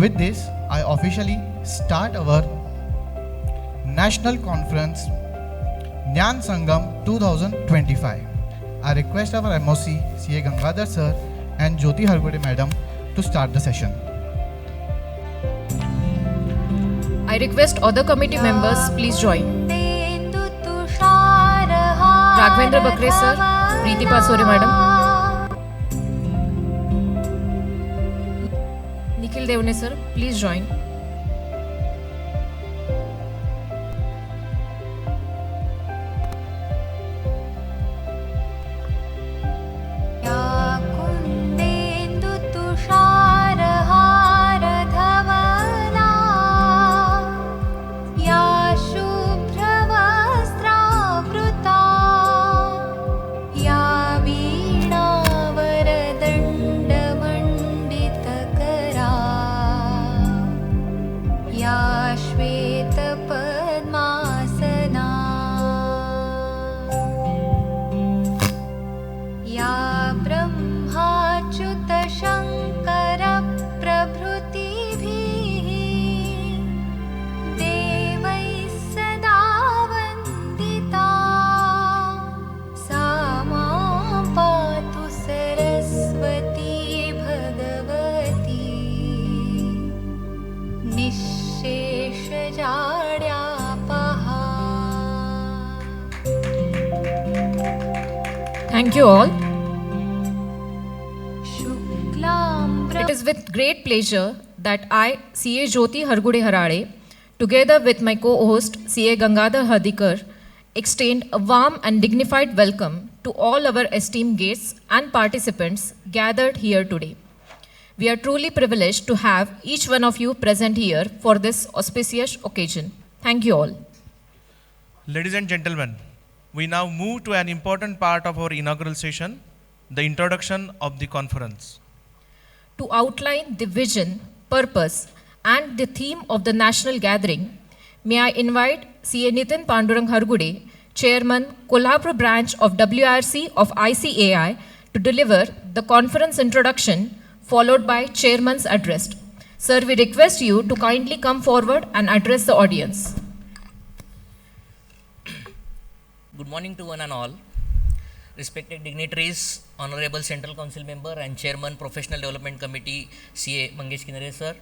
With this, I officially start our National Conference Dnyan Sangam 2025. I request our MOC CA Gangadhar sir and Jyoti Hargode madam to start the session. I request other committee members please join. Raghavendra Bakre sir, Preeti Pasore madam, Nikhil Devne sir, please join. Thank you all. It is with great pleasure that I, CA Jyoti Hargode Harade, together with my co-host CA Gangadhar Hardikar, extend a warm and dignified welcome to all our esteemed guests and participants gathered here today. We are truly privileged to have each one of you present here for this auspicious occasion. Thank you all. Ladies and gentlemen, we now move to an important part of our inaugural session, the introduction of the conference. To outline the vision, purpose, and the theme of the national gathering, may I invite CA Nitin Pandurang Hargude, Chairman, Kolhapur branch of WRC of ICAI, to deliver the conference introduction, followed by Chairman's address. Sir, we request you to kindly come forward and address the audience. Good morning to one and all. Respected dignitaries, Honorable Central Council Member and Chairman Professional Development Committee CA Mangesh Kinare sir,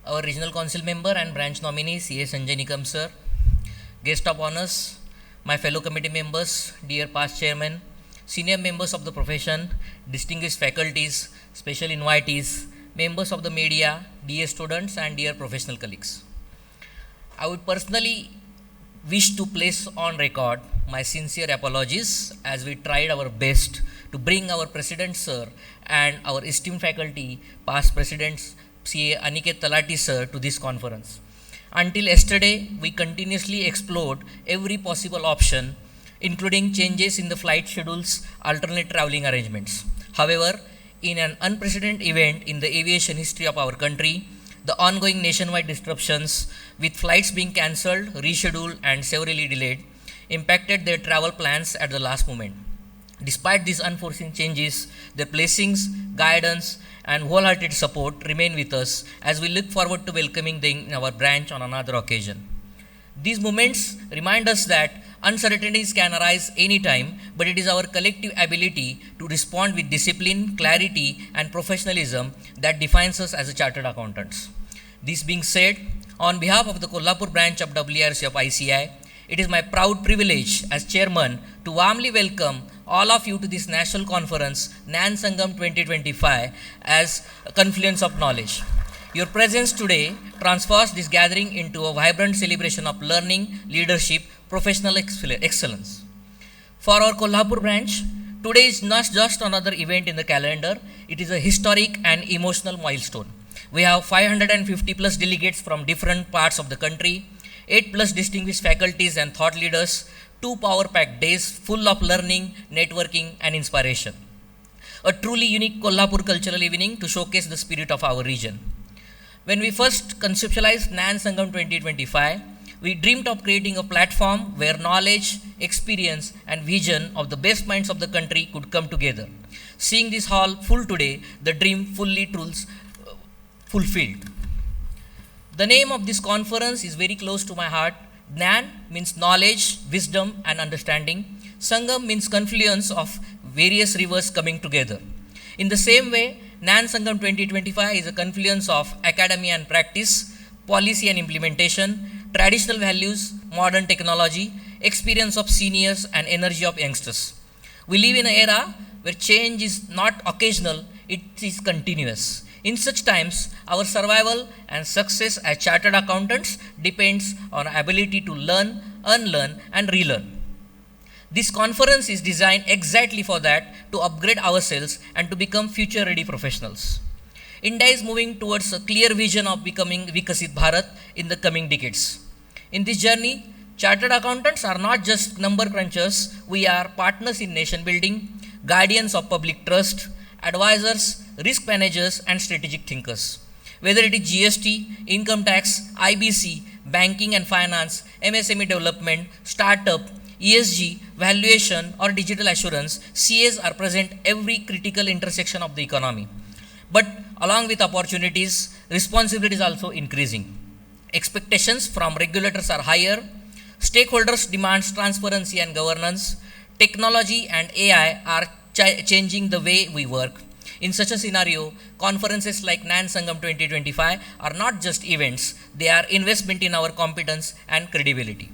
our Regional Council Member and Branch Nominee CA Sanjay Nikam sir, Guest of Honors, my fellow committee members, dear past chairman, senior members of the profession, distinguished faculties, special invitees, members of the media, dear students and dear professional colleagues. I would personally wish to place on record my sincere apologies as we tried our best to bring our President sir and our esteemed faculty, past Presidents CA Aniket Talati sir to this conference. Until yesterday, we continuously explored every possible option, including changes in the flight schedules, alternate traveling arrangements. However, in an unprecedented event in the aviation history of our country, the ongoing nationwide disruptions with flights being cancelled, rescheduled and severely delayed impacted their travel plans at the last moment. Despite these unforeseen changes, their blessings, guidance and wholehearted support remain with us as we look forward to welcoming them in our branch on another occasion. These moments remind us that uncertainties can arise anytime, but it is our collective ability to respond with discipline, clarity, and professionalism that defines us as a chartered accountants. This being said, on behalf of the Kolhapur branch of WRC of ICI, it is my proud privilege as chairman to warmly welcome all of you to this national conference, Dnyan Sangam 2025, as a confluence of knowledge. Your presence today transfers this gathering into a vibrant celebration of learning, leadership, professional excellence. For our Kolhapur branch, today is not just another event in the calendar, it is a historic and emotional milestone. We have 550 plus delegates from different parts of the country, 8 plus distinguished faculties and thought leaders, 2 power-packed days full of learning, networking and inspiration. A truly unique Kolhapur cultural evening to showcase the spirit of our region. When we first conceptualized Dnyan Sangam 2025, we dreamed of creating a platform where knowledge, experience and vision of the best minds of the country could come together. Seeing this hall full today, the dream fulfilled. The name of this conference is very close to my heart. Dnyan means knowledge, wisdom, and understanding. Sangam means confluence of various rivers coming together. In the same way, Dnyan Sangam 2025 is a confluence of academy and practice, policy and implementation, traditional values, modern technology, experience of seniors, and energy of youngsters. We live in an era where change is not occasional, it is continuous. In such times, our survival and success as chartered accountants depends on our ability to learn, unlearn, and relearn. This conference is designed exactly for that, to upgrade ourselves and to become future-ready professionals. India is moving towards a clear vision of becoming Vikasit Bharat in the coming decades. In this journey, chartered accountants are not just number crunchers, we are partners in nation building, guardians of public trust, advisors, risk managers, and strategic thinkers. Whether it is GST, income tax, IBC, banking and finance, MSME development, startup, ESG, valuation, or digital assurance, CAs are present every critical intersection of the economy. But along with opportunities, responsibility is also increasing. Expectations from regulators are higher. Stakeholders demand transparency and governance. Technology and AI are changing the way we work. In such a scenario, conferences like Dnyan Sangam 2025 are not just events, they are investment in our competence and credibility.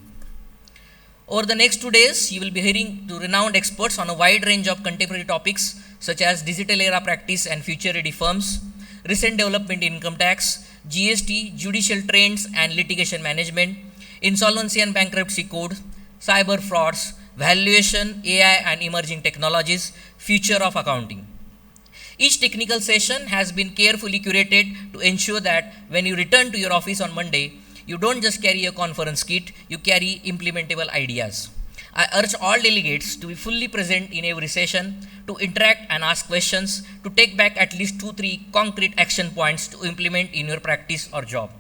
Over the next 2 days, you will be hearing to renowned experts on a wide range of contemporary topics such as digital era practice and future-ready firms, recent development in income tax, GST, judicial trends and litigation management, insolvency and bankruptcy code, cyber frauds, valuation, AI and emerging technologies, future of accounting. Each technical session has been carefully curated to ensure that when you return to your office on Monday, you don't just carry a conference kit, you carry implementable ideas. I urge all delegates to be fully present in every session, to interact and ask questions, to take back at least 2-3 concrete action points to implement in your practice or job.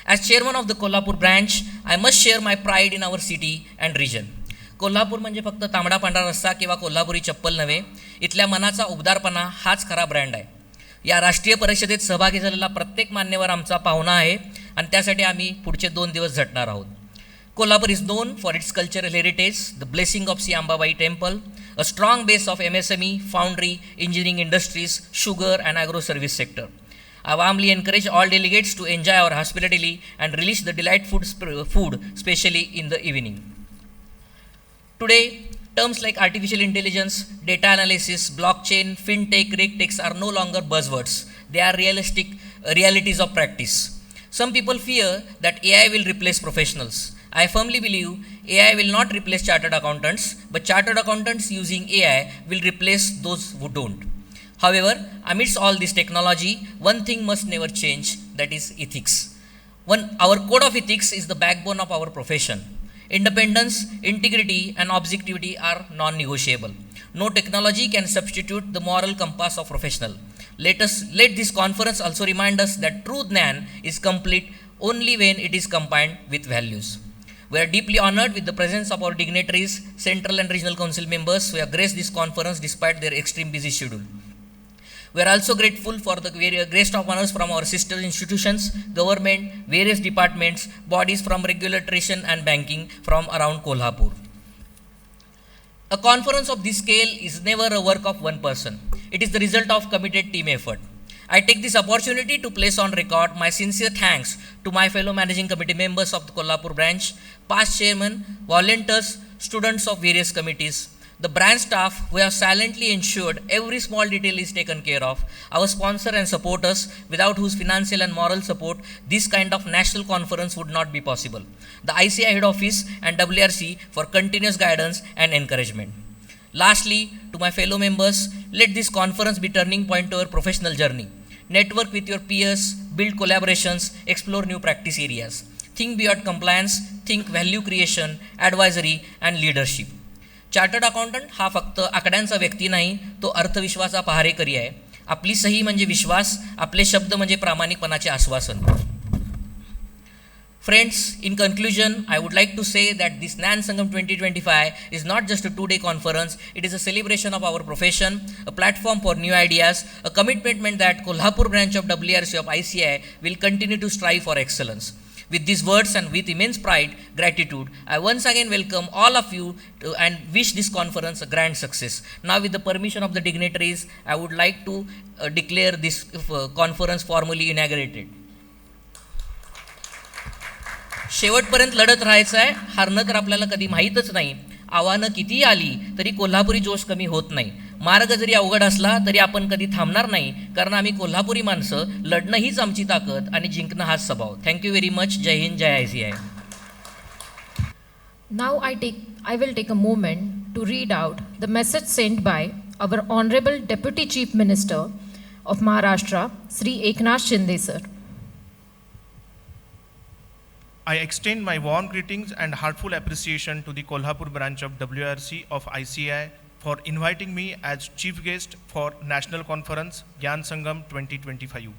As chairman of the Kolhapur branch, I must share my pride in our city and region. Kolhapur म्हणजे फक्त तांबडा पांढरा रस्सा किंवा कोल्हापुरी चप्पल नव्हे, इथल्या मनाचा उबदारपणा हाच खरा ब्रँड आहे. या राष्ट्रीय परिषदेत सहभागी झालेला प्रत्येक मान्यवर आमचा पाहुणा आहे आणि त्यासाठी आम्ही पुढचे 2 दिवस झटणार आहोत. Kolhapur is known for its cultural heritage, the blessing of Sri Ambabai temple, a strong base of MSME, foundry, engineering industries, sugar and agro service sector. I warmly encourage all delegates to enjoy our hospitality and relish the delightful food, especially in the evening. Today, terms like artificial intelligence, data analysis, blockchain, fintech, regtechs are no longer buzzwords. They are realities of practice. Some people fear that AI will replace professionals. I firmly believe AI will not replace chartered accountants, but chartered accountants using AI will replace those who don't. However, amidst all this technology, one thing must never change, that is ethics. Our code of ethics is the backbone of our profession. Independence, integrity, and objectivity are non-negotiable. No technology can substitute the moral compass of professional. Let this conference also remind us that true Dnyan is complete only when it is combined with values. We are deeply honored with the presence of our dignitaries, central and regional council members who have graced this conference despite their extreme busy schedule. We are also grateful for the grace of honors from our sister institutions, government, various departments, bodies from regulation and banking from around Kolhapur. A conference of this scale is never a work of one person. It is the result of committed team effort. I take this opportunity to place on record my sincere thanks to my fellow managing committee members of the Kolhapur branch, past chairmen, volunteers, students of various committees, the branch staff who have silently ensured every small detail is taken care of, our sponsor and supporters without whose financial and moral support this kind of national conference would not be possible, the ICI head office and WRC for continuous guidance and encouragement. Lastly, to my fellow members, let this conference be turning point to our professional journey. Network with your peers, build collaborations, explore new practice areas. Think beyond compliance, think value creation, advisory and leadership. Chartered accountant हा फक्त आकड्यांचा व्यक्ती नाही, तो अर्थविश्वासा पहारेकरी आहे. आपली सही म्हणजे विश्वास, आपले शब्द म्हणजे प्रामाणिकपणाचे आश्वासन. Friends, in conclusion, I would like to say that this Dnyan Sangam 2025 is not just a 2-day conference, it is a celebration of our profession, a platform for new ideas, a commitment that Kolhapur branch of WRC of ICI will continue to strive for excellence. With these words and with immense pride, gratitude, I once again welcome all of you and wish this conference a grand success. Now, with the permission of the dignitaries, I would like to declare this conference formally inaugurated. शेवटपर्यंत लढत राहायचं आहे, हारणं तर आपल्याला कधी माहीतच नाही. आव्हानं कितीही आली तरी कोल्हापुरी जोश कमी होत नाही. मार्ग जरी अवघड असला तरी आपण कधी थांबणार नाही, कारण आम्ही कोल्हापुरी माणसं, लढणं हीच आमची ताकद आणि जिंकणं हाच स्वभाव. Thank you very much. जय हिंद, जय ICI. Now I will take a moment to read out the message sent by our Honorable Deputy Chief Minister of Maharashtra, Sri Eknath Shinde sir. I extend my warm greetings and heartfelt appreciation to the Kolhapur branch of WRC of ICI for inviting me as chief guest for National Conference Dnyan Sangam 2025.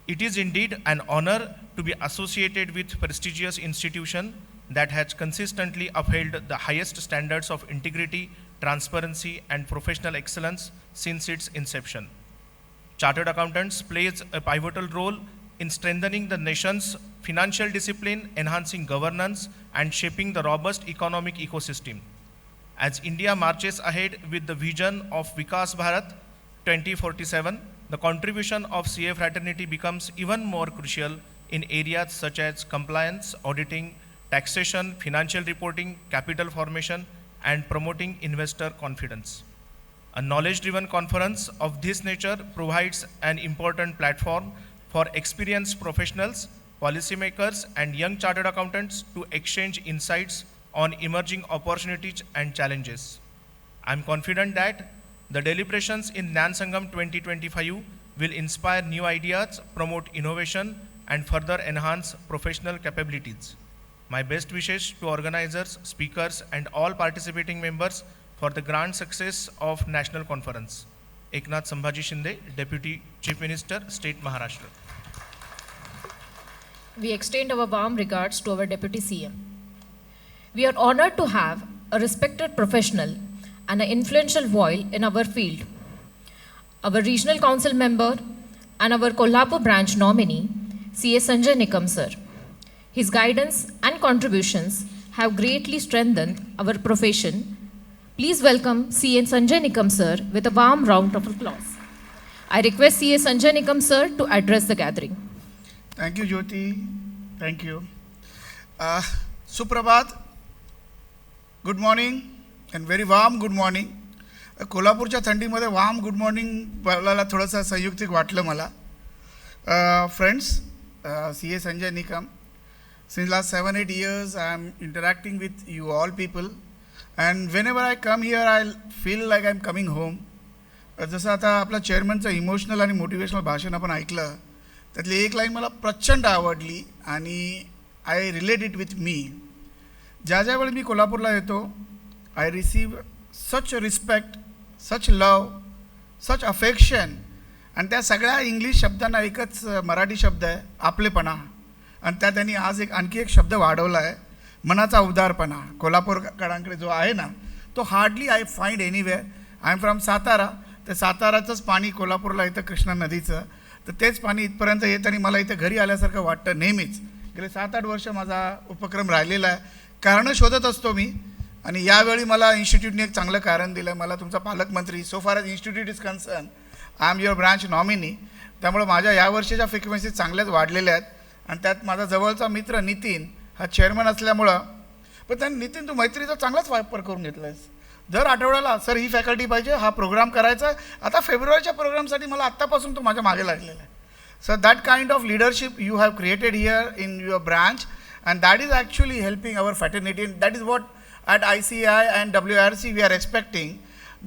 It is indeed an honor to be associated with prestigious institution that has consistently upheld the highest standards of integrity, transparency, and professional excellence since its inception. Chartered accountants plays a pivotal role in strengthening the nation's financial discipline, enhancing governance, and shaping the robust economic ecosystem. As India marches ahead with the vision of Vikas Bharat 2047, the contribution of CA fraternity becomes even more crucial in areas such as compliance, auditing, taxation, financial reporting, capital formation, and promoting investor confidence. A knowledge-driven conference of this nature provides an important platform for experienced professionals, policymakers, and young chartered accountants to exchange insights on emerging opportunities and challenges. I am confident that the deliberations in Dnyan Sangam 2025 will inspire new ideas, promote innovation, and further enhance professional capabilities. My best wishes to organizers, speakers, and all participating members for the grand success of National Conference. Eknath Sambhaji Shinde, Deputy Chief Minister, State Maharashtra. We extend our warm regards to our Deputy CM. We are honored to have a respected professional and an influential voice in our field. Our Regional Council member and our Kolhapur branch nominee, CA Sanjay Nikam sir. His guidance and contributions have greatly strengthened our profession. Please welcome CA Sanjay Nikam sir with a warm round of applause. I request CA Sanjay Nikam sir to address the gathering. Thank you, Jyoti. Thank you. Suprabhat, good morning and very warm good morning. कोल्हापूरच्या थंडीमध्ये warm good morning बोलायला थोडंसं संयुक्तिक वाटलं मला. Friends, CA Sanjay Nikam. Since last 7-8 years, I am interacting with you all people. And whenever I come here, I feel like I'm coming home. जसं आता आपल्या चेअरमनचं emotional आणि मोटिवेशनल भाषण आपण ऐकलं, त्यातली एक लाईन मला प्रचंड आवडली आणि आय रिलेट इट विथ मी. ज्यावेळी मी कोल्हापूरला येतो, आय रिसीव सच रिस्पेक्ट, सच लव, सच अफेक्शन. आणि त्या सगळ्या इंग्लिश शब्दांना एकच मराठी शब्द आहे, आपलेपणा. आणि त्या त्यांनी आज आणखी एक शब्द वाढवला आहे, मनाचा उदारपणा. कोल्हापूरकरांकडे जो आहे ना, तो hardly I find anywhere. I am from Satara, तर साताराचंच पाणी कोल्हापूरला येतं, कृष्णा नदीचं. तर तेच पाणी इथपर्यंत येतं आणि मला इथं घरी आल्यासारखं वाटतं नेहमीच. गेले 7-8 वर्ष माझा उपक्रम राहिलेला आहे. कारणं शोधत असतो मी, आणि यावेळी मला इन्स्टिट्यूटने एक चांगलं कारण दिलं. मला तुमचा पालकमंत्री, so far as institute is concern, I am your branch nominee. त्यामुळे माझ्या यावर्षीच्या फ्रिक्वेन्सी चांगल्याच वाढलेल्या आहेत. आणि त्यात माझा जवळचा मित्र नितीन हा चेअरमन असल्यामुळं, पण त्याने नितीन तू मैत्रीचा चांगलाच वापर करून घेतला आहेस. दर आठवड्याला सर ही फॅकल्टी पाहिजे, हा प्रोग्राम करायचा आहे. आता फेब्रुवारीच्या प्रोग्रामसाठी मला आत्तापासून तो माझ्या मागे लागलेला आहे. So that kind of leadership you have created here in your branch, and that is actually helping our fraternity. That is what at ICI and WRC we are expecting.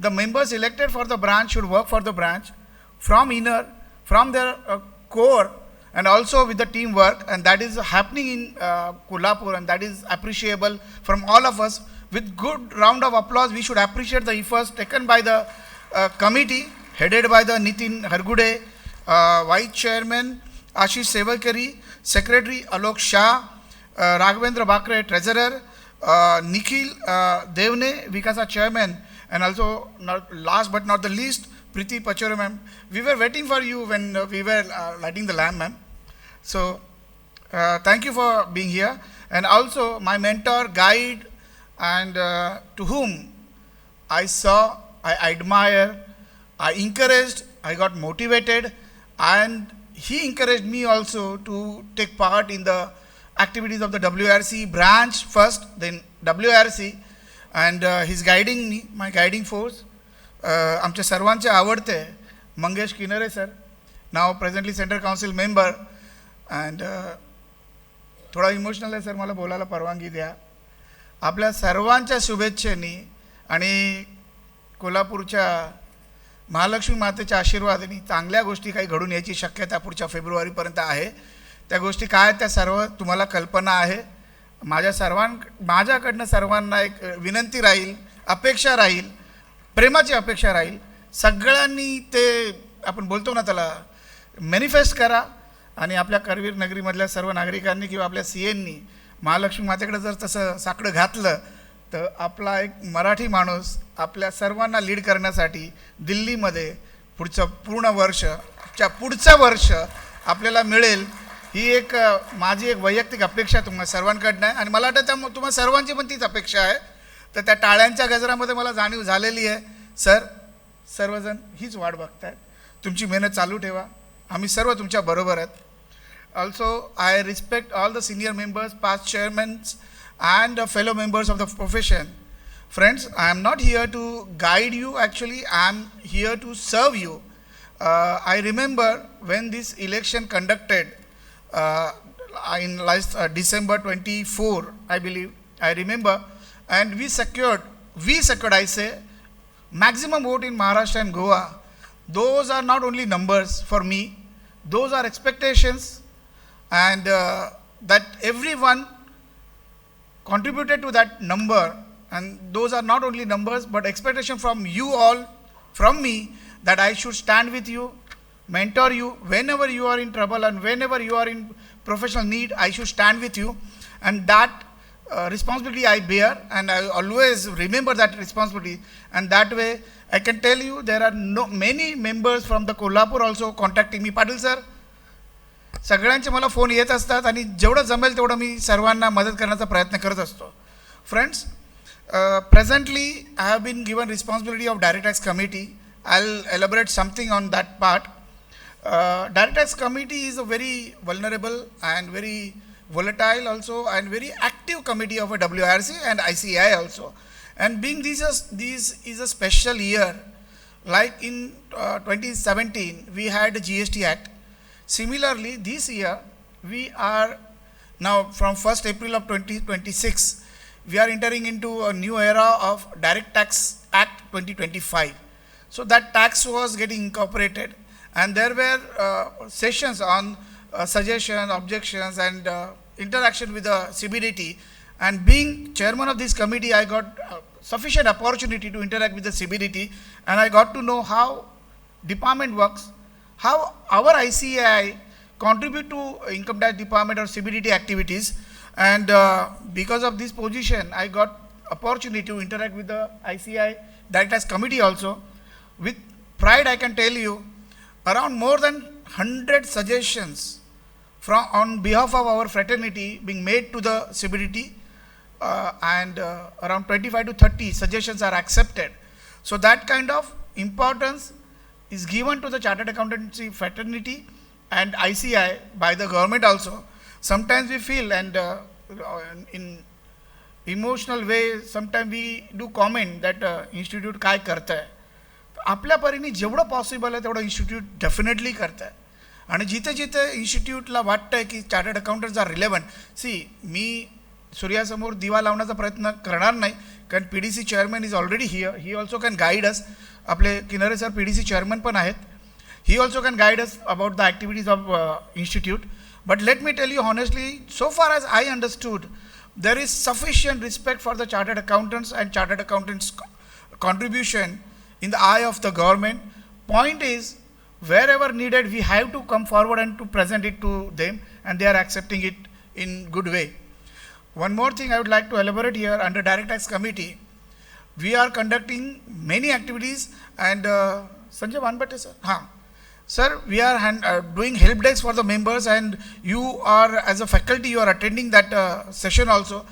The members elected for the branch should work for the branch from inner, from their core, and also with the teamwork, and that is happening in Kolhapur, and that is appreciable from all of us. With good round of applause, we should appreciate the efforts taken by the committee headed by the Nitin Hargude, Vice Chairman, Ashish Sevakari, Secretary Alok Shah, Raghavendra Bakre, Treasurer, Nikhil Devne, Vikasa Chairman, and also last but not the least, Priti Pachore ma'am. We were waiting for you when we were lighting the lamp, ma'am. So thank you for being here. And also my mentor, guide, and to whom I saw, I admire, I encouraged, I got motivated, and he encouraged me also to take part in the activities of the WRC branch first, then WRC, and he's guiding me, my guiding force. आमचे सर्वांचे आवडते Mangesh Kinare sir, नाव presently central council member, and थोडा emotional आहे sir, मला बोलायला परवानगी द्या. आपल्या सर्वांच्या शुभेच्छेनी आणि कोल्हापूरच्या महालक्ष्मी मातेच्या आशीर्वादाने चांगल्या गोष्टी काही घडून यायची शक्यता पुढच्या फेब्रुवारीपर्यंत आहे. त्या गोष्टी काय त्या सर्व तुम्हाला कल्पना आहे. माझ्याकडनं सर्वांना एक विनंती राहील, अपेक्षा राहील, प्रेमाची अपेक्षा राहील. सगळ्यांनी ते आपण बोलतो ना त्याला मॅनिफेस्ट करा, आणि आपल्या करवीर नगरीमधल्या सर्व नागरिकांनी किंवा आपल्या सीएननी महालक्ष्मी मातेकडे जर तसं साकडं घातलं तर आपला एक मराठी माणूस आपल्या सर्वांना लीड करण्यासाठी दिल्लीमध्ये पुढचं वर्ष आपल्याला मिळेल, ही एक माझी एक वैयक्तिक अपेक्षा तुम्हाला सर्वांकडनं आहे. आणि मला वाटतं त्या तुम्हाला सर्वांची पण तीच अपेक्षा आहे. तर त्या टाळ्यांच्या गजरामध्ये मला जाणीव झालेली आहे. सर, सर्वजण हीच वाट बघतायत. तुमची मेहनत चालू ठेवा, आम्ही सर्व तुमच्या बरोबर आहेत. Also, I respect all the senior members, past chairmen, and fellow members of the profession. Friends, I am not here to guide you. Actually, I am here to serve you. I remember when this election conducted in last December 24, I believe. I remember, and we secured, I say, maximum vote in Maharashtra and Goa. Those are not only numbers for me; those are expectations. And that everyone contributed to that number, and those are not only numbers but expectation from you all, from me, that I should stand with you, mentor you whenever you are in trouble and whenever you are in professional need. I should stand with you, and that responsibility I bear, and I always remember that responsibility. And that way I can tell you there are many members from the Kolhapur also contacting me. Patil sir, सगळ्यांचे मला phone येत असतात, आणि जेवढं जमेल तेवढं मी सर्वांना मदत करण्याचा प्रयत्न करत असतो. Friends, presently I have been given responsibility of direct tax committee. I will elaborate something on that part. Direct tax committee is a very vulnerable and very volatile also and very active committee of a WRC and ICI also. And being this is a special year, like in 2017 we had the GST Act. Similarly, this year we are now from 1st April of 2026 we are entering into a new era of Direct Tax Act 2025. So that tax was getting incorporated, and there were sessions on suggestions, objections, and interaction with the CBDT. And being chairman of this committee, I got sufficient opportunity to interact with the CBDT, and I got to know how department works, how our ICAI contribute to income tax department or CBDT activities. And because of this position, I got opportunity to interact with the ICAI Direct Tax Committee also. With pride, I can tell you, around more than 100 suggestions on behalf of our fraternity being made to the CBDT, and around 25 to 30 suggestions are accepted. So that kind of importance is given to the Chartered Accountancy fraternity and ICI by the government also. Sometimes we feel, and in emotional way, sometimes we do comment that institute काय करतं आहे. आपल्या परीने जेवढं possible आहे तेवढं institute definitely करतं आहे. आणि जिथे जिथे इन्स्टिट्यूटला वाटतं आहे की चार्टर्ड अकाउंटंट्स आर रिलेव्हंट, मी सूर्यासमोर दिवा लावण्याचा प्रयत्न करणार नाही, कारण PDC chairman is already here. He also can guide us. आपले किनरे सर PDC चेअरमॅन पण आहेत. He also can guide us about the activities of institute. But let me tell you honestly, so far as I understood, there is sufficient respect for the chartered accountants and chartered accountants contribution in the eye of the government. Point is, wherever needed, we have to come forward and to present it to them, and they are accepting it in good way. One more thing I would like to elaborate here, under Direct Tax Committee, we are conducting many activities, and Sanjay Vanbate sir, sir, we are doing help desk for the members, and you are, as a faculty, you are attending that session also.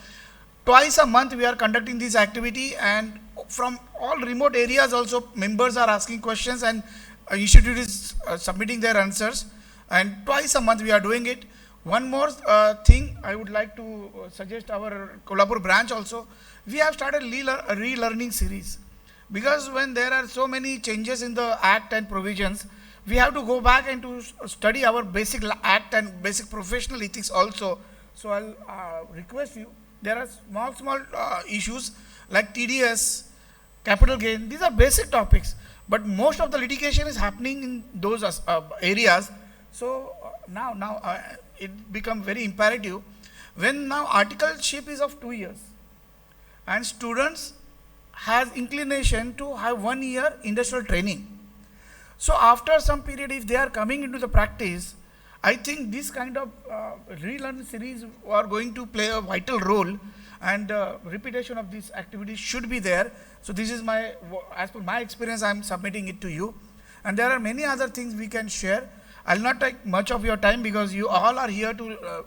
Twice a month we are conducting this activity, and from all remote areas also members are asking questions, and institute is submitting their answers, and twice a month we are doing it. One more thing I would like to suggest our Kolhapur branch also, we have started a relearning series, because when there are so many changes in the act and provisions, we have to go back and to study our basic act and basic professional ethics also. So I'll request you, there are small issues like TDS, capital gain, these are basic topics, but most of the litigation is happening in those areas. So now it becomes very imperative, when now articleship is of 2 years and students has inclination to have 1 year industrial training. So after some period, if they are coming into the practice, I think this kind of relearn series are going to play a vital role, and repetition of these activities should be there. So this is my, as per my experience, I am submitting it to you. And there are many other things we can share. I'll not take much of your time, because you all are here to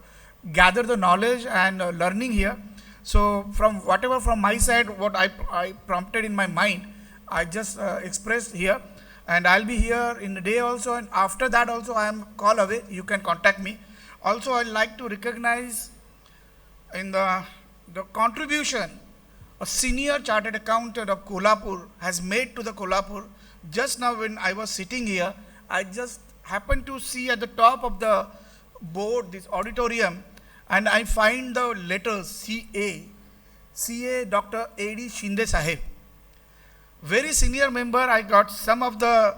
gather the knowledge and learning here. So from whatever from my side, what I prompted in my mind, I just expressed here. And I'll be here in the day also, and after that also I am call away, you can contact me. Also I'd like to recognize in the contribution a senior chartered accountant of Kolhapur has made to the Kolhapur. Just now when I was sitting here, I just happened to see at the top of the board, this auditorium, and I find the letters CA Dr. A.D. Shinde Sahib. Very senior member. I got some of the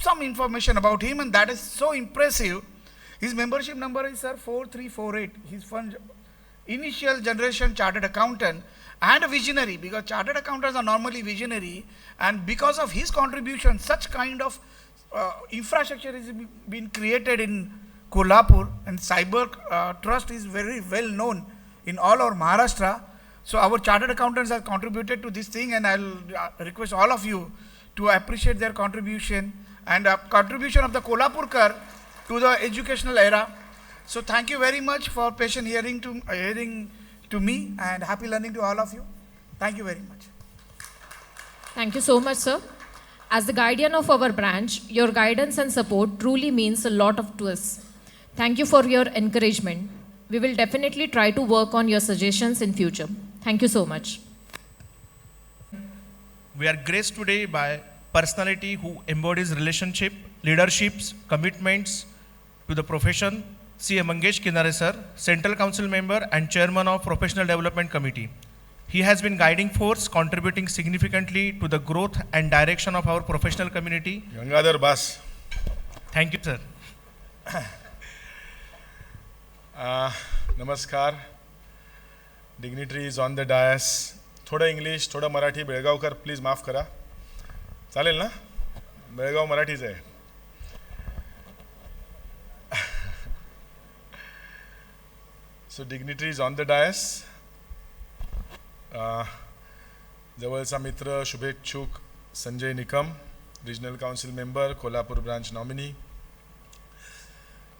some information about him, and that is so impressive. His membership number is, sir, 4348. He's from initial generation chartered accountant and a visionary, because chartered accountants are normally visionary, and because of his contribution, such kind of infrastructure is being created in Kolhapur, and cyber trust is very well known in all over Maharashtra. So our chartered accountants have contributed to this thing, and I'll request all of you to appreciate their contribution and contribution of the Kolhapurkar to the educational era. So thank you very much for patient hearing to me, and happy learning to all of you. Thank you very much. Thank you so much, sir. As the guardian of our branch, your guidance and support truly means a lot to us. Thank you for your encouragement. We will definitely try to work on your suggestions in future. Thank you so much. We are graced today by personality who embodies relationship, leaderships, commitments to the profession. C.A. Mangesh Kinare sir, Central Council member and Chairman of Professional Development Committee. He has been guiding force, contributing significantly to the growth and direction of our professional community. Gangadhar Bas. Thank you, sir. नमस्कार. Dignitaries on the dais. थोडं English, थोडं मराठी. बेळगावकर please माफ करा. चालेल ना? बेळगाव मराठीच आहे. So dignitaries on the dais. जवळचा मित्र, शुभेच्छुक Sanjay Nikam, regional council member, Kolhapur branch nominee,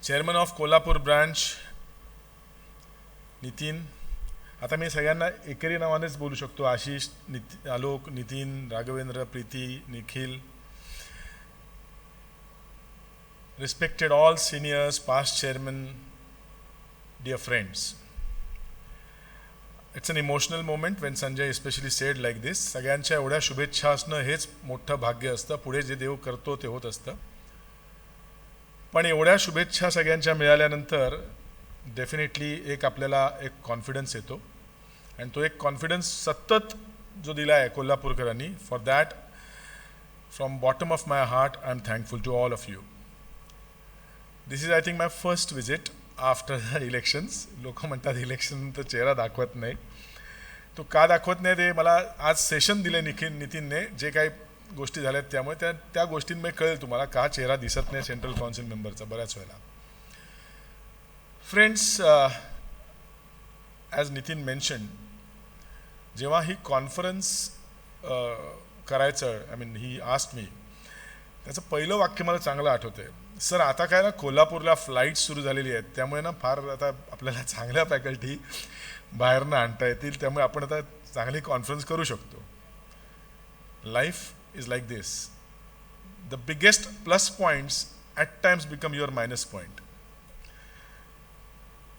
chairman of Kolhapur branch Nitin. आता मी सगळ्यांना एकेरी नावानेच बोलू शकतो. Ashish, Alok, Nitin, Raghavendra, Preeti, Nikhil. Respected all seniors, past chairman, dear friends. It's an emotional moment when Sanjay especially said like this. सगळ्यांच्या एवढ्या शुभेच्छा असणं हेच मोठं भाग्य असतं. पुढे जे देव करतो ते होत असतं. पण एवढ्या शुभेच्छा सगळ्यांच्या मिळाल्यानंतर डेफिनेटली एक आपल्याला एक कॉन्फिडन्स येतो, आणि तो एक कॉन्फिडन्स सतत जो दिला आहे कोल्हापूरकरांनी, for that from bottom of my heart I am thankful to all of you. This is I think my first visit after the elections. लोक म्हणतात इलेक्शन तर चेहरा दाखवत नाही. तो का दाखवत नाही ते मला आज सेशन दिले नितीनने, जे काही गोष्टी झाल्यात, त्यामुळे त्या गोष्टींमुळे कळेल तुम्हाला का चेहरा दिसत नाही सेंट्रल काउन्सिल मेंबरचा बऱ्याच वेळेला. फ्रेंड्स, ॲज नितीन मेन्शन, जेव्हा ही कॉन्फरन्स करायचं, I mean he asked me, त्याचं पहिलं वाक्य मला चांगलं आठवतं आहे. सर, आता काय ना कोल्हापूरला फ्लाईट सुरू झालेली आहेत, त्यामुळे ना फार आता आपल्याला चांगल्या फॅकल्टी बाहेरनं आणता येतील, त्यामुळे आपण आता चांगली कॉन्फरन्स करू शकतो. Life is like this. The biggest plus points at times become your minus point.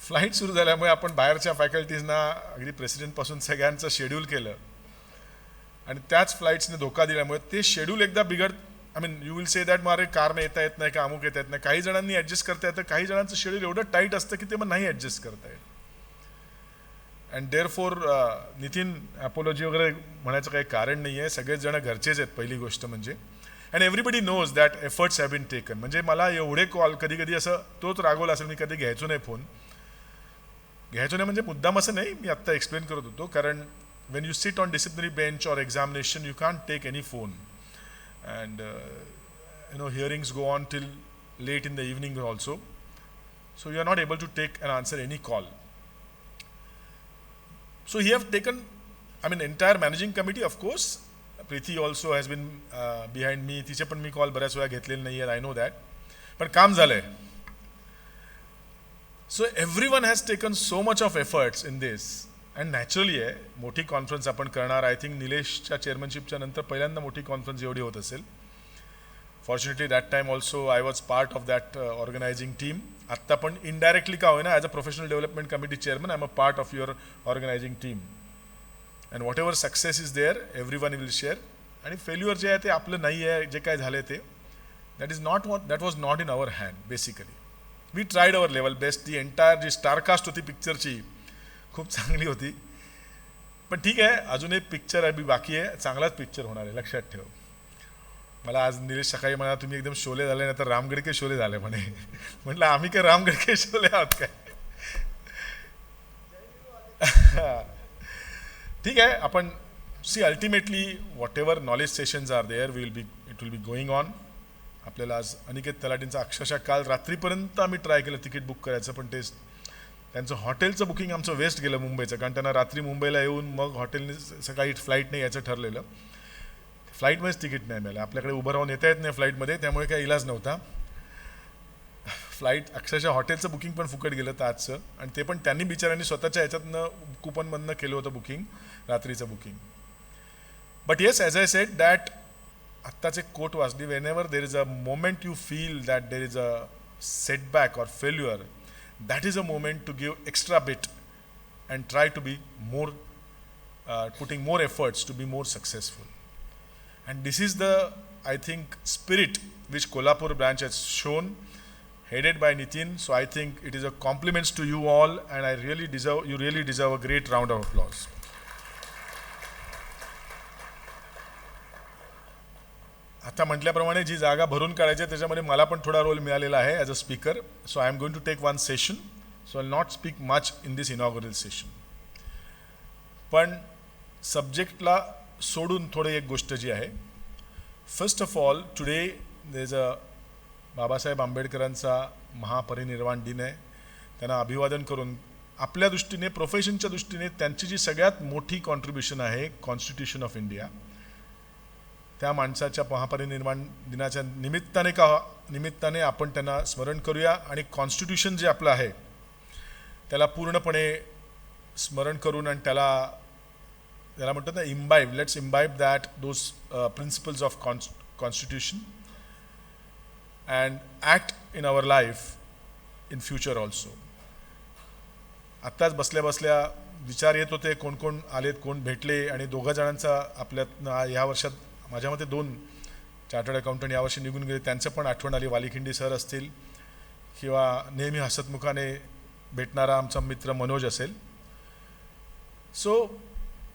Flight सुरू झाल्यामुळे आपण बाहेरच्या फॅकल्टीजना अगदी प्रेसिडेंटपासून सगळ्यांचं शेड्यूल केलं आणि त्याच फ्लाईट्सने धोका दिल्यामुळे ते शेड्यूल एकदा I mean you will say that मारे कारने येता येत नाही का अमुक येता येत नाही. काही जणांनी ॲडजस्ट करता येतं, काही जणांचं शेड्यूल एवढं टाईट असतं की ते मग नाही ॲडजस्ट करता येत. And there for Nitin, apology वगैरे म्हणायचं काही कारण नाही आहे. सगळेच जण घरचेच आहेत पहिली गोष्ट म्हणजे. And everybody knows that efforts have been taken. म्हणजे मला एवढे कॉल कधी कधी असं तोच रागवला असेल, मी कधी घ्यायचो नाही फोन. घ्यायचो नाही म्हणजे मुद्दाम असं नाही, मी आत्ता एक्सप्लेन करत होतो. कारण when you sit on disciplinary bench or examination you can't take any phone. And hearings go on till late in the evening also, so you are not able to take and answer any call. So he have taken, I mean entire managing committee, of course Preeti also has been behind me. तिचे पण मी call बऱ्याच वेळा घेतलेले नाही आहेत, I know that, पण काम झालंय. So everyone has taken so much of efforts in this. And naturally आहे, मोठी कॉन्फरन्स आपण करणार. आय थिंक निलेशच्या चेअरमनशिपच्या नंतर पहिल्यांदा मोठी कॉन्फरन्स एवढी होत असेल. Fortunately that time also I was part of that organizing team. आत्ता पण इनडायरेक्टली का होईना as a professional development committee chairman I am a part of your organizing team. And whatever success is there everyone will share. आणि failure जे आहे ते आपलं नाही आहे, जे काय झालं ते that was not in our hand. Basically we tried our level best. ती एंटायर जी स्टारकास्ट होती पिक्चरची खूप चांगली होती, पण ठीक आहे, अजून एक पिक्चर अभी बाकी आहे, चांगलाच पिक्चर होणार आहे, लक्षात ठेव. मला आज निलेश सकाळी म्हणा तुम्ही एकदम शोले झाले, नाही तर रामगडके शोले झाले म्हणे. म्हटलं आम्ही काय रामगडके शोले आहोत काय. ठीक आहे, आपण see ultimately whatever knowledge sessions are there it will be going on. आपल्याला आज अनिकेत तलाटींचा अक्षरशः काल रात्रीपर्यंत आम्ही ट्राय केलं तिकीट बुक करायचं, पण ते त्यांचं हॉटेलचं बुकिंग आमचं वेस्ट गेलं मुंबईचं. कारण त्यांना रात्री मुंबईला येऊन मग हॉटेलने सकाळी फ्लाईटने यायचं ठरलेलं. फ्लाईटमध्येच तिकीट नाही मिळालं. आपल्याकडे उभं राहून येता येत नाही फ्लाईटमध्ये, त्यामुळे काही इलाज नव्हता. फ्लाईट अक्षरशः हॉटेलचं बुकिंग पण फुकट गेलं ताजचं, आणि ते पण त्यांनी बिचाऱ्यांनी स्वतःच्या ह्याच्यातनं कुपनमधनं केलं होतं बुकिंग, रात्रीचं booking. But yes, as I said that, आत्ताचे कोट वाचली, when ever there is a moment you feel that there is a setback or failure, that is a moment to give extra bit and try to be more putting more efforts to be more successful. And this is the, I think, spirit which Kolhapur branch has shown, headed by Nitin. So I think it is a compliments to you all, and you really deserve a great round of applause. आता म्हटल्याप्रमाणे जी जागा भरून काढायची आहे त्याच्यामध्ये मला पण थोडा रोल मिळालेला आहे as a speaker. So I am going to take one session, so I not speak much in this inaugural session. पण सब्जेक्टला सोडून थोडी एक गोष्ट जी आहे, first of all today there is a Babasaheb आंबेडकरांचा महापरिनिर्वाण दिन आहे. त्यांना अभिवादन करून आपल्या दृष्टीने, प्रोफेशनच्या दृष्टीने त्यांची जी सगळ्यात मोठी कॉन्ट्रीब्युशन आहे कॉन्स्टिट्यूशन ऑफ इंडिया, त्या माणसाच्या महापरिनिर्वाण दिनाच्या निमित्ताने आपण त्यांना स्मरण करूया. आणि कॉन्स्टिट्यूशन जे आपलं आहे त्याला पूर्णपणे स्मरण करून, आणि त्याला म्हणतात ना imbibe, let's imbibe that those principles of constitution and act in our life in future also. आत्ताच बसल्या बसल्या विचार येत होते, कोण कोण आलेत, कोण भेटले, आणि दोघं जणांचा आपल्यात या वर्षात माझ्या मते 2 चार्टर्ड अकाउंटंट यावर्षी निघून गेले, त्यांचं पण आठवण आली. वालीखिंडी सर असतील किंवा नेहमी हसतमुखाने भेटणारा आमचा मित्र मनोज असेल. सो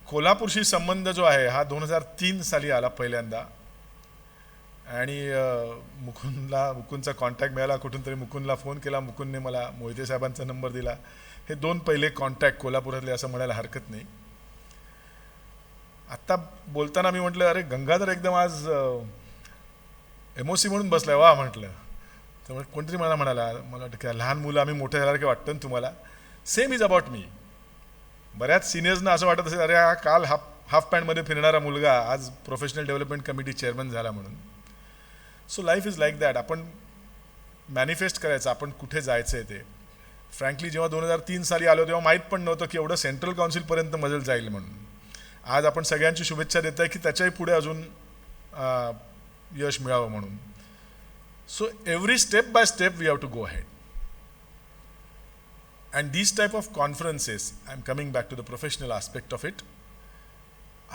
कोल्हापूरशी संबंध जो आहे हा 2003 साली आला पहिल्यांदा, आणि मुकुंदचा कॉन्टॅक्ट मिळाला कुठून तरी. मुकुंदला फोन केला, मुकुंदने मला मोहिते साहेबांचा नंबर दिला. हे 2 पहिले कॉन्टॅक्ट कोल्हापुरातले असं म्हणायला हरकत नाही. आत्ता बोलताना मी म्हटलं अरे गंगाधर एकदम आज एमओसी म्हणून बसलाय वा म्हटलं. त्यामुळे कोणतरी मला म्हणाला, मला वाटतं की लहान मुलं आम्ही मोठे झाल्यासारखे वाटतं ना तुम्हाला. Same is about me. बऱ्याच सिनियर्सना असं वाटत असेल अरे हा काल हाफ पॅन्टमध्ये फिरणारा मुलगा आज प्रोफेशनल डेव्हलपमेंट कमिटी चेअरमन झाला म्हणून. सो लाईफ इज लाईक दॅट. आपण मॅनिफेस्ट करायचं आपण कुठे जायचं आहे ते. फ्रँकली जेव्हा 2003 साली आलो तेव्हा माहीत पण नव्हतं की एवढं सेंट्रल काउन्सिलपर्यंत मजल जाईल म्हणून. आज आपण सगळ्यांची शुभेच्छा देत आहे की त्याच्याही पुढे अजून यश मिळावं म्हणून. So every step by step we have to go ahead. And these type of conferences, I'm coming back to the professional aspect of it,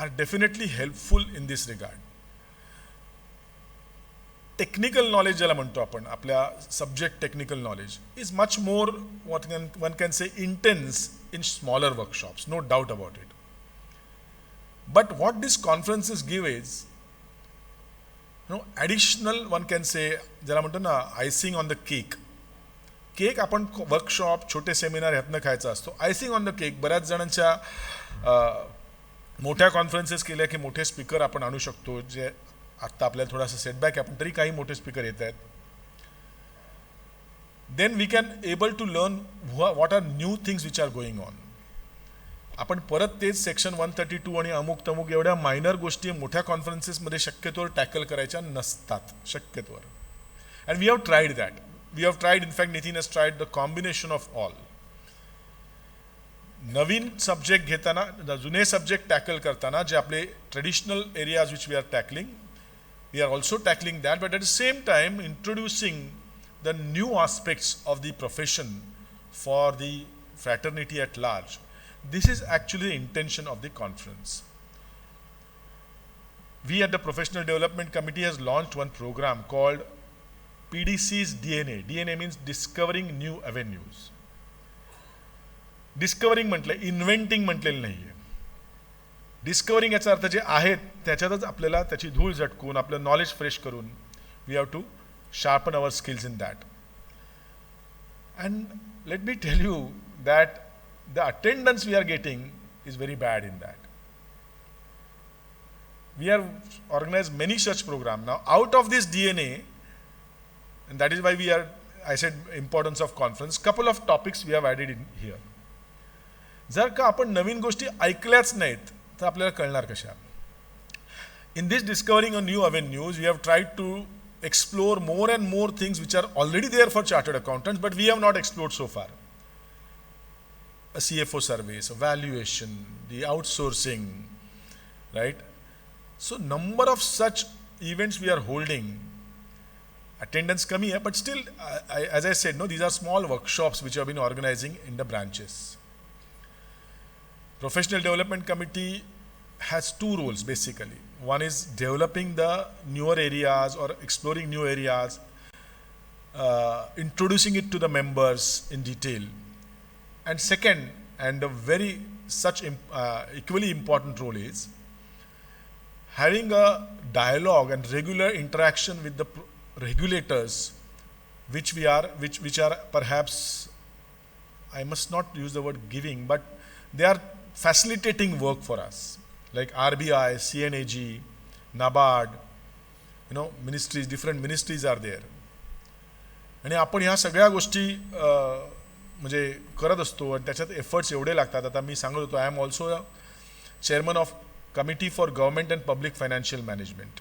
are definitely helpful in this regard. Technical knowledge ज्याला म्हणतो आपण, आपल्या subject technical knowledge is much more what one can say intense in smaller workshops, no doubt about it. But what these conferences give is, additional one can say, ज्याला म्हणतो ना icing on the cake. Cake आपण workshop छोटे seminar ह्यातनं खायचा असतो. Icing on the cake बऱ्याच जणांच्या मोठ्या कॉन्फरन्सेस केल्या की मोठे स्पीकर आपण आणू शकतो, जे आत्ता आपल्याला थोडासा सेटबॅक आहे, पण तरी काही मोठे स्पीकर येत आहेत. Then we can able to learn what are new things which are going on. आपण परत तेच सेक्शन 132 आणि अमुक तमुक एवढ्या मायनर गोष्टी मोठ्या कॉन्फरन्सेसमध्ये शक्यतोवर टॅकल करायच्या नसतात शक्यतोवर. And we have tried that. We have tried, in fact, Nitin has tried the combination of all. नवीन सब्जेक्ट घेताना, जुने सब्जेक्ट टॅकल करताना जे आपले traditional areas which we are tackling, we are also tackling that, but at the same time introducing the new aspects of the profession for the fraternity at large. This is actually the intention of the conference. We at the Professional Development Committee has launched one program called PDC's DNA. DNA means discovering new avenues. Discovering म्हटलं, इन्व्हेंटिंग म्हटलेलं नाही आहे. Discovering याचा अर्थ जे आहेत त्याच्यातच आपल्याला त्याची धूळ झटकून आपलं नॉलेज फ्रेश करून we have to sharpen our skills in that. And let me tell you that the attendance we are getting is very bad in that. We have organized many such programs. Now, out of this DNA, and that is why I said importance of conference, couple of topics we have added in here. जर का आपण नवीन गोष्टी ऐकल्याच नाहीत तर आपल्याला कळणार कशा. In this discovering of new avenues, we have tried to explore more and more things which are already there for chartered accountants, but we have not explored so far. A CFO surveys, a valuation, the outsourcing, right? So number of such events we are holding. Attendance kami hai, but still, as I said, no, these are small workshops which we have been organizing in the branches. Professional Development Committee has two roles basically. One is developing the newer areas or exploring new areas, introducing it to the members in detail. And second, and a very such equally important role is having a dialogue and regular interaction with the regulators, which are perhaps, I must not use the word giving, but they are facilitating work for us, like RBI, CNAG, NABARD, ministries, different ministries are there. आणि आपण ह्या सगळ्या गोष्टी म्हणजे करत असतो आणि त्याच्यात एफर्ट्स एवढे लागतात. आता मी सांगत होतो, I am also chairman of Committee for Government and Public Financial Management.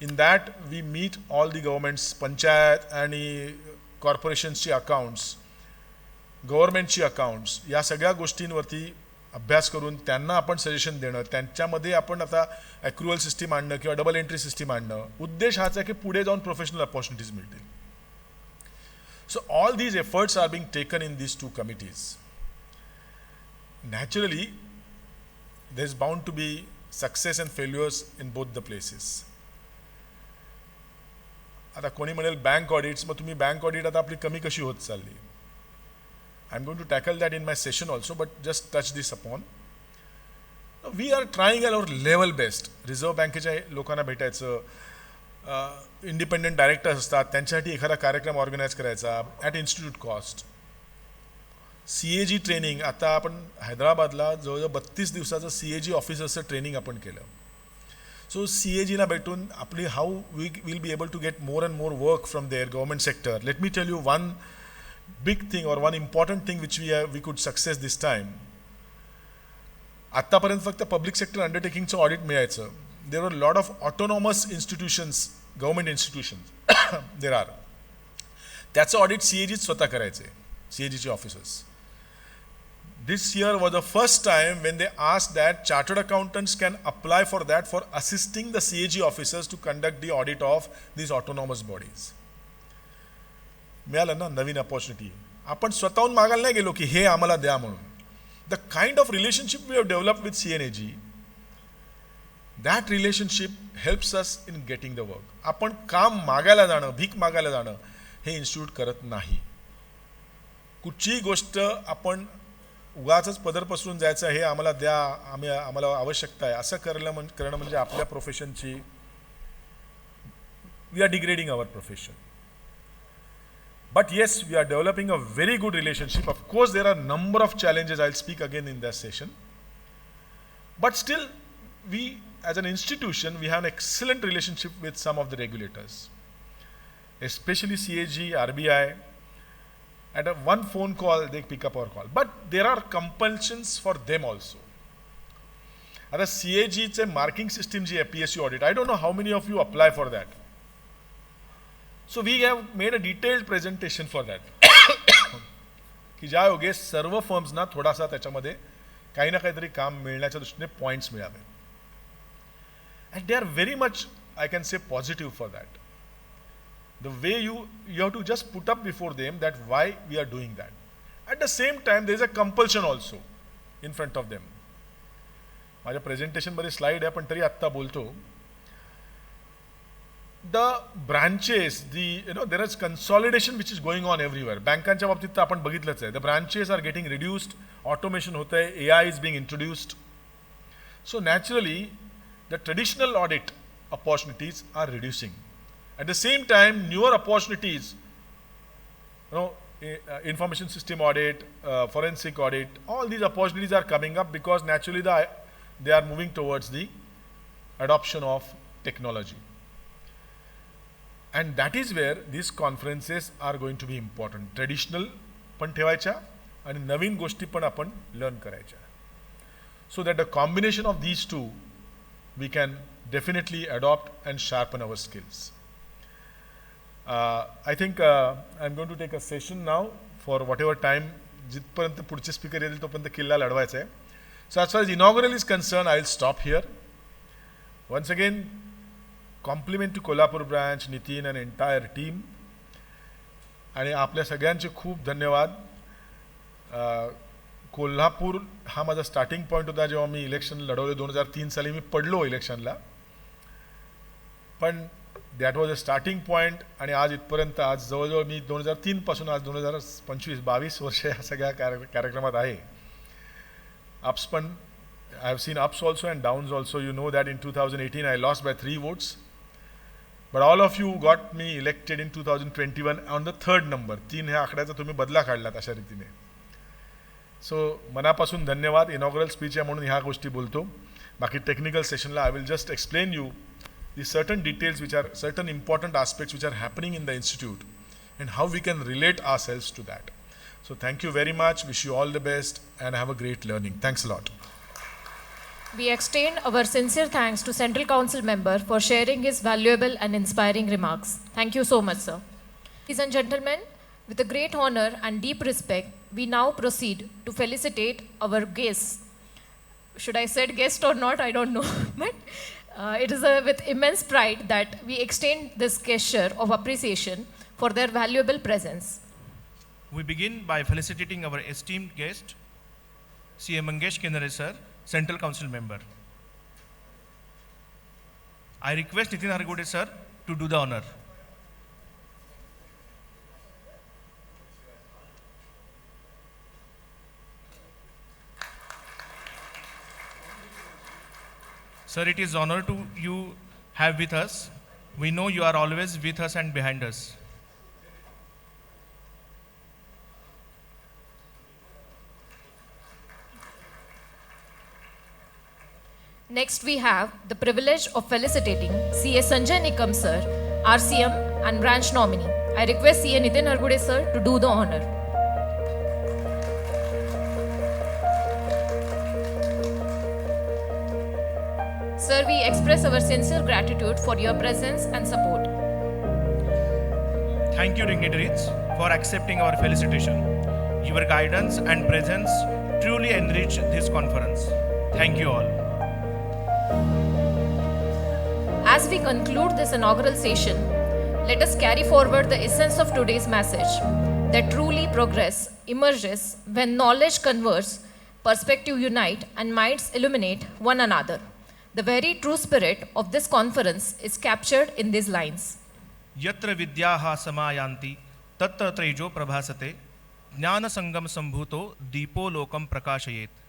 In that we meet all the governments, panchayat आणि corporationsची accounts, governmentची accounts, या सगळ्या गोष्टींवरती अभ्यास करून त्यांना आपण सजेशन देणं, त्यांच्यामध्ये आपण आता accrual सिस्टीम आणणं किंवा डबल एंट्री सिस्टीम आणणं. उद्देश हाच आहे की पुढे जाऊन प्रोफेशनल अपॉर्च्युनिटीज मिळतील. So all these efforts are being taken in these two committees. Naturally, there is bound to be success and failures in both the places. आता कोणी म्हणेल बँक ऑडिट्स, मग तुम्ही बँक ऑडिट आता आपली कमी कशी होत चालली. I am going to tackle that in my session also, but just touch this upon. We are trying at our level best. Reserve बँकेच्या लोकांना भेटायचं, इंडिपेंडंट डायरेक्टर्स असतात त्यांच्यासाठी एखादा कार्यक्रम ऑर्गनाईज करायचा at institute cost. CAG training आता आपण हैदराबादला जवळजवळ 32 दिवसाचं CAG ऑफिसरचं ट्रेनिंग आपण केलं. सो CAGला भेटून आपली how we will be able to get more and more work from there government sector. Let me tell you one big thing or one important thing which we could success this time. आत्तापर्यंत फक्त public sector अंडरटेकिंगचं audit मिळायचं. There are lot of autonomous institutions, government institutions there are. त्याचं audit CAGच स्वतः करायचे, CAGचे officers. This year was the first time when they asked that chartered accountants can apply for that for assisting the CAG officers to conduct the audit of these autonomous bodies. मिळालं ना नवीन opportunity. आपण स्वतःहून मागायला नाही गेलो की हे आम्हाला द्या म्हणून. The kind of relationship we have developed with CNAG, that relationship helps us in getting the work. आपण काम मागायला जाणं, भीक मागायला जाणं हे इन्स्टिट्यूट करत नाही. कुठचीही गोष्ट आपण उगाचच पदर पसरून जायचं, हे आम्हाला द्या, आम्हाला आवश्यकता आहे असं करणं म्हणजे आपल्या प्रोफेशनची we are degrading our profession. But yes, we are developing a very good relationship. Of course there are number of challenges. I'll speak again in that session. But still, we as an institution, we have an excellent relationship with some of the regulators, especially CAG, RBI. At one phone call, they pick up our call. But there are compulsions for them also. आता CAGचे marking system जी आहे PSU audit, I don't know how many of you apply for that. So we have made a detailed presentation for that. की ज्या योगे सर्व फर्म्सना थोडासा त्याच्यामध्ये काही ना काहीतरी काम मिळण्याच्या दृष्टीने पॉईंट्स मिळावे. And they are very much, I can say, positive for that. The way you have to just put up before them that why we are doing that. At the same time, there is a compulsion also in front of them. माझ्या प्रेझेंटेशनमध्ये slide आहे पण तरी आत्ता बोलतो. The branches, there is consolidation which is going on everywhere. बँकांच्या बाबतीत तर आपण बघितलंच आहे. The branches are getting reduced, automation होत आहे, AI is being introduced. So naturally the traditional audit opportunities are reducing. At the same time, newer opportunities, information system audit, forensic audit, all these opportunities are coming up because naturally they are moving towards the adoption of technology. And that is where these conferences are going to be important. Traditional पण ठेवायच्या आणि नवीन गोष्टी पण आपण learn करायच्या. So that the combination of these two, we can definitely adopt and sharpen our skills. I think I'm going to take a session now for whatever time, जिथपर्यंत पुढचे speaker येतील तोपर्यंत किल्ला लढवायचा आहे. So as far as inaugural is concerned, I'll stop here. Once again, compliment to Kolhapur branch, Nitin and entire team. आणि आपल्या सगळ्यांचे खूप धन्यवाद. कोल्हापूर हा माझा स्टार्टिंग पॉईंट होता जेव्हा मी इलेक्शन लढवले 2003 साली. मी पडलो इलेक्शनला, पण that was a starting point. आणि आज इथपर्यंत, आज जवळजवळ मी 2003 पासून आज 2025-22 वर्ष या सगळ्या कार्यक्रमात आहे. अप्स पण, I have seen ups also and downs also. You know that in 2018 I lost by 3 votes. But all of you got me elected in 2021 on the 3rd number. 3 ह्या आकड्याचा तुम्ही बदला काढलात अशा रीतीने. सो मनापासून धन्यवाद. इनॉग्रल स्पीच आहे म्हणून ह्या गोष्टी बोलतो. बाकी टेक्निकल सेशनला I will just explain you the certain details which are certain important aspects which are happening in the institute and how we can relate ourselves to that. So thank you very much. Wish you all the best and have a great learning. Thanks a lot. We extend our sincere thanks to Central Council member for sharing his valuable and inspiring remarks. Thank you so much, sir. Ladies and gentlemen, with a great honor and deep respect, we now proceed to felicitate our guests. Should I say guest or not? I don't know. But it is with immense pride that we extend this gesture of appreciation for their valuable presence. We begin by felicitating our esteemed guest, C.A. Mangesh Kinare sir, Central Council member. I request Nitin Hargode sir to do the honor. Sir, it is honor to you have with us. We know you are always with us and behind us. Next, we have the privilege of felicitating CA Sanjay Nikam sir, RCM and branch nominee. I request CA Nitin Hargude sir to do the honor. Sir, we express our sincere gratitude for your presence and support. Thank you, dignitaries, for accepting our felicitation. Your guidance and presence truly enrich this conference. Thank you all. As we conclude this inaugural session, let us carry forward the essence of today's message that truly progress emerges when knowledge converges, perspective unite, and minds illuminate one another. The very true spirit of this conference is captured in these lines. यत्र विद्याः समायान्ति तत्र तेजो प्रभासते ज्ञान संगम संभूतो दीपो लोकम प्रकाशयेत्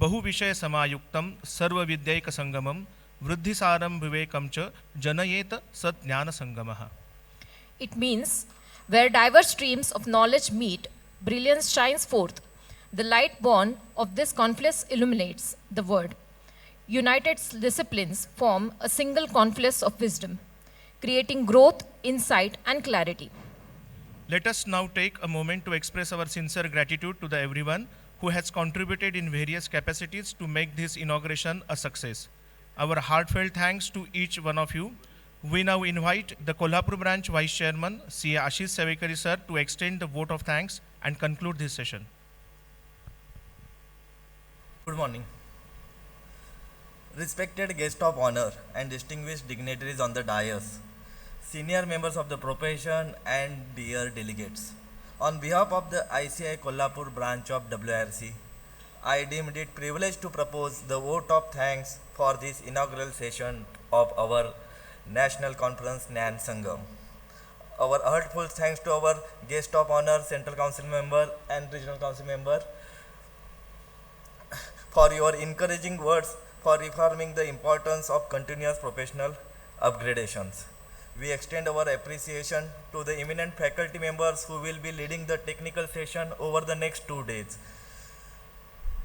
बहुविषय समायुक्तं सर्वविद्यैक संगमं वृद्धिसारं विवेकं च जनयेत सत् ज्ञान संगमः. It means where diverse streams of knowledge meet, brilliance shines forth. The light born of this confluence illuminates the word. United disciplines form a single confluence of wisdom, creating growth, insight, and clarity. Let us now take a moment to express our sincere gratitude to the everyone who has contributed in various capacities to make this inauguration a success. Our heartfelt thanks to each one of you. We now invite the Kolhapur branch Vice Chairman, CA Ashish Savekari sir, to extend the vote of thanks and conclude this session. Good morning. Respected guests of honor and distinguished dignitaries on the dais, senior members of the profession and dear delegates. On behalf of the ICI Kolhapur branch of WRC, I deemed it privilege to propose the vote of thanks for this inaugural session of our National Conference Dnyan Sangam. Our heartfelt thanks to our guest of honor, Central Council member and Regional Council member, for your encouraging words for reaffirming the importance of continuous professional upgradations. We extend our appreciation to the eminent faculty members who will be leading the technical session over the next 2 days.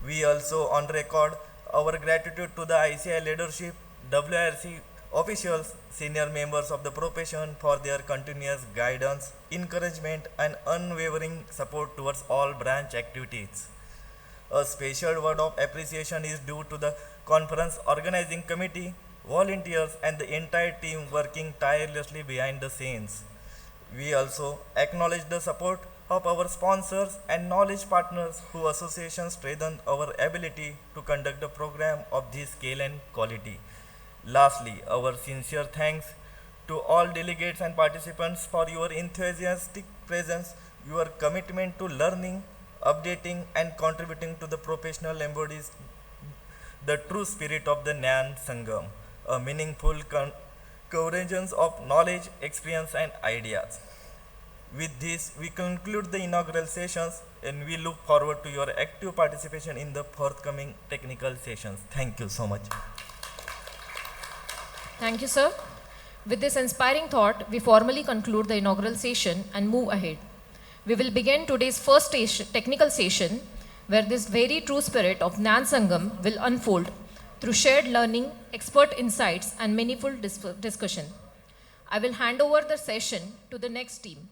We also on record our gratitude to the ICI leadership, WRC officials, senior members of the profession for their continuous guidance, encouragement and unwavering support towards all branch activities. A special word of appreciation is due to the conference organizing committee, volunteers and the entire team working tirelessly behind the scenes. We also acknowledge the support of our sponsors and knowledge partners whose associations strengthen our ability to conduct the program of this scale and quality. Lastly, our sincere thanks to all delegates and participants for your enthusiastic presence, your commitment to learning, updating and contributing to the professional embodies the true spirit of the Dnyan Sangam, a meaningful convergence of knowledge, experience and ideas. With this, we conclude the inaugural sessions and we look forward to your active participation in the forthcoming technical sessions. Thank you so much. Thank you, sir. With this inspiring thought, we formally conclude the inaugural session and move ahead. We will begin today's first technical session, where this very true spirit of Dnyan Sangam will unfold through shared learning, expert insights, and meaningful discussion. I will hand over the session to the next team.